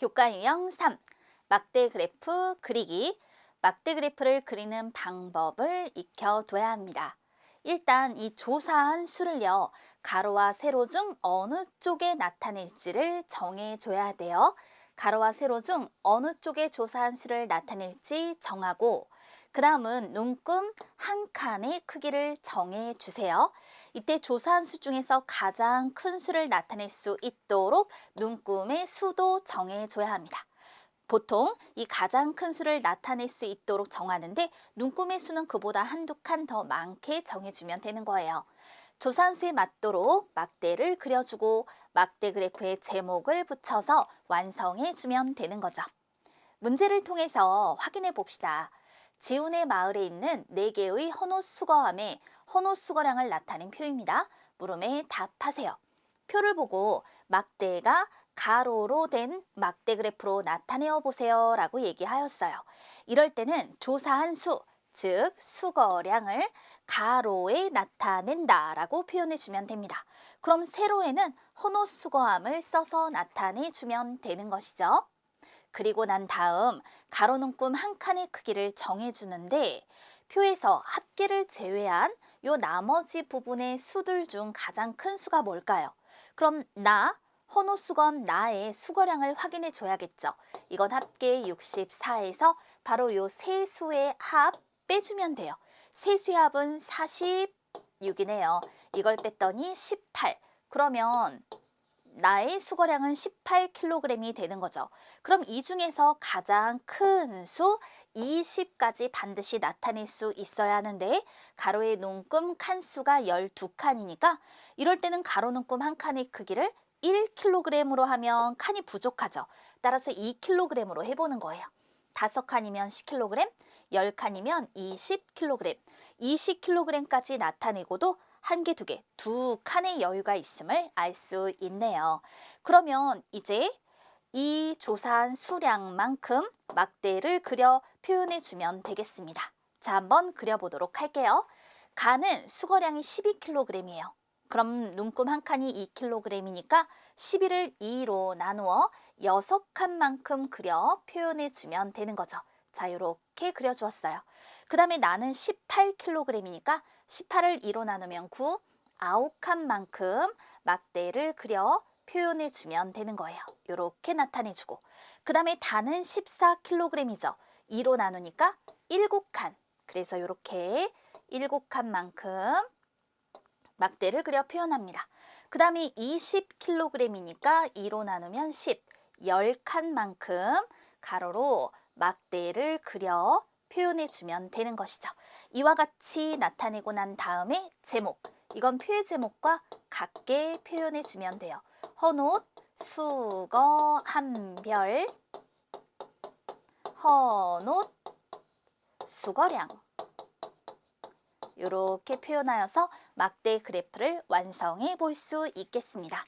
교과 유형 3. 막대 그래프 그리기. 막대 그래프를 그리는 방법을 익혀둬야 합니다. 일단 이 조사한 수를요, 가로와 세로 중 어느 쪽에 나타낼지를 정해줘야 돼요. 가로와 세로 중 어느 쪽에 조사한 수를 나타낼지 정하고, 그 다음은 눈금 한 칸의 크기를 정해주세요. 이때 조사한 수 중에서 가장 큰 수를 나타낼 수 있도록 눈금의 수도 정해줘야 합니다. 보통 이 가장 큰 수를 나타낼 수 있도록 정하는데 눈금의 수는 그보다 한두 칸 더 많게 정해주면 되는 거예요. 조사한 수에 맞도록 막대를 그려주고 막대 그래프에 제목을 붙여서 완성해주면 되는 거죠. 문제를 통해서 확인해 봅시다. 지훈의 마을에 있는 4개의 헌옷 수거함에 헌옷 수거량을 나타낸 표입니다. 물음에 답하세요. 표를 보고 막대가 가로로 된 막대 그래프로 나타내어 보세요 라고 얘기하였어요. 이럴 때는 조사한 수, 즉 수거량을 가로에 나타낸다 라고 표현해 주면 됩니다. 그럼 세로에는 헌옷 수거함을 써서 나타내 주면 되는 것이죠. 그리고 난 다음 가로 눈금 한 칸의 크기를 정해주는데, 표에서 합계를 제외한 요 나머지 부분의 수들 중 가장 큰 수가 뭘까요? 그럼 헌옷 수거함 나의 수거량을 확인해 줘야겠죠. 이건 합계 64에서 바로 요 세 수의 합 빼주면 돼요. 세 수의 합은 46이네요. 이걸 뺐더니 18. 그러면 나의 수거량은 18kg이 되는 거죠. 그럼 이 중에서 가장 큰 수 20까지 반드시 나타낼 수 있어야 하는데, 가로의 눈금 칸수가 12칸이니까 이럴 때는 가로 눈금 한 칸의 크기를 1kg으로 하면 칸이 부족하죠. 따라서 2kg으로 해보는 거예요. 5칸이면 10kg, 10칸이면 20kg, 20kg까지 나타내고도 한 개, 두 칸의 여유가 있음을 알 수 있네요. 그러면 이제 이 조사한 수량만큼 막대를 그려 표현해 주면 되겠습니다. 자, 한번 그려보도록 할게요. 가는 수거량이 12kg이에요. 그럼 눈금 한 칸이 2kg이니까 12를 2로 나누어 6칸만큼 그려 표현해 주면 되는 거죠. 자, 이렇게 그려주었어요. 그 다음에 나는 18kg이니까 18을 2로 나누면 9, 9칸만큼 막대를 그려 표현해 주면 되는 거예요. 이렇게 나타내주고, 그 다음에 다는 14kg이죠. 2로 나누니까 7칸, 그래서 이렇게 7칸만큼 막대를 그려 표현합니다. 그 다음에 20kg이니까 2로 나누면 10, 10칸만큼 가로로 막대를 그려 표현해 주면 되는 것이죠. 이와 같이 나타내고 난 다음에 제목, 이건 표의 제목과 같게 표현해 주면 돼요. 헌옷 수거 한별, 헌옷 수거량, 이렇게 표현하여서 막대 그래프를 완성해 볼 수 있겠습니다.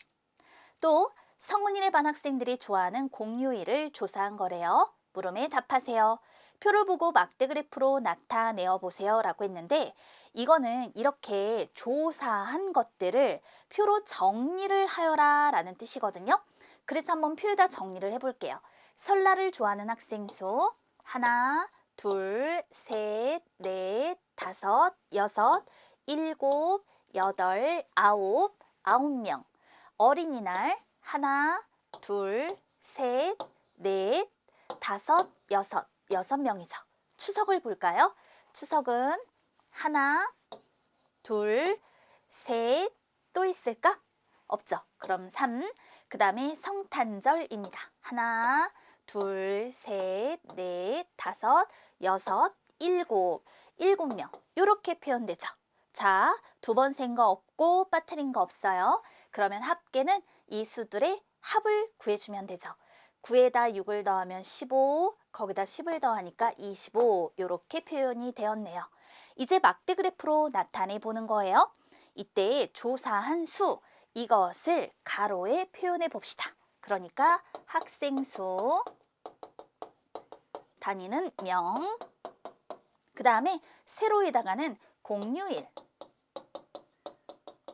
또 성운일의 반 학생들이 좋아하는 공휴일을 조사한 거래요. 물음에 답하세요. 표를 보고 막대 그래프로 나타내어 보세요 라고 했는데, 이거는 이렇게 조사한 것들을 표로 정리를 하여라 라는 뜻이거든요. 그래서 한번 표에다 정리를 해볼게요. 설날을 좋아하는 학생 수 하나, 둘, 셋, 넷, 다섯, 여섯, 일곱, 여덟, 아홉, 9명. 어린이날 하나, 둘, 셋, 넷, 다섯, 여섯, 6명이죠. 추석을 볼까요? 추석은 하나, 둘, 셋, 또 있을까? 없죠. 그럼 3, 그 다음에 성탄절입니다. 하나, 둘, 셋, 넷, 다섯, 여섯, 일곱, 7명. 이렇게 표현되죠. 자, 두 번 센 거 없고 빠뜨린 거 없어요. 그러면 합계는 이 수들의 합을 구해주면 되죠. 9에다 6을 더하면 15, 거기다 10을 더하니까 25, 이렇게 표현이 되었네요. 이제 막대 그래프로 나타내 보는 거예요. 이때 조사한 수, 이것을 가로에 표현해 봅시다. 그러니까 학생 수, 단위는 명, 그 다음에 세로에다가는 공휴일,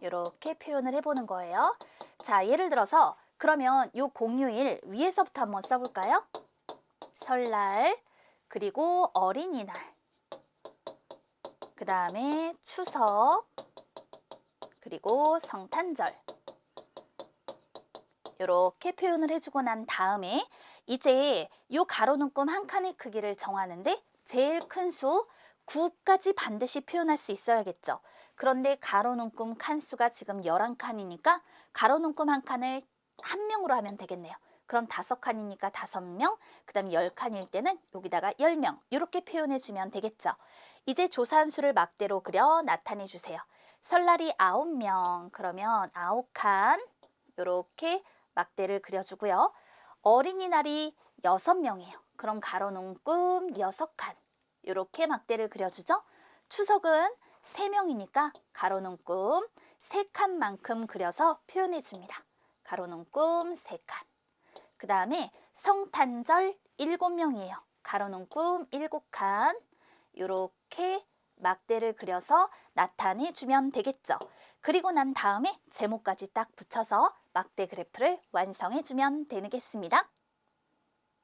이렇게 표현을 해보는 거예요. 자, 예를 들어서 그러면 요 공휴일 위에서부터 한번 써볼까요? 설날, 그리고 어린이날, 그 다음에 추석, 그리고 성탄절. 이렇게 표현을 해주고 난 다음에 이제 요 가로 눈금 한 칸의 크기를 정하는데 제일 큰 수 9까지 반드시 표현할 수 있어야겠죠. 그런데 가로 눈금 칸수가 지금 11칸이니까 가로 눈금 한 칸을 한 명으로 하면 되겠네요. 그럼 5칸이니까 5명, 그 다음 10칸일 때는 여기다가 10명 이렇게 표현해 주면 되겠죠. 이제 조사한 수를 막대로 그려 나타내 주세요. 설날이 9명, 그러면 9칸 이렇게 막대를 그려주고요. 어린이날이 6명이에요. 그럼 가로 눈금 6칸 이렇게 막대를 그려주죠. 추석은 3명이니까 가로 눈금 3칸만큼 그려서 표현해 줍니다. 가로 눈금 3칸. 그 다음에 성탄절 7명이에요. 가로 눈금 7칸 이렇게 막대를 그려서 나타내 주면 되겠죠. 그리고 난 다음에 제목까지 딱 붙여서 막대 그래프를 완성해 주면 되겠습니다.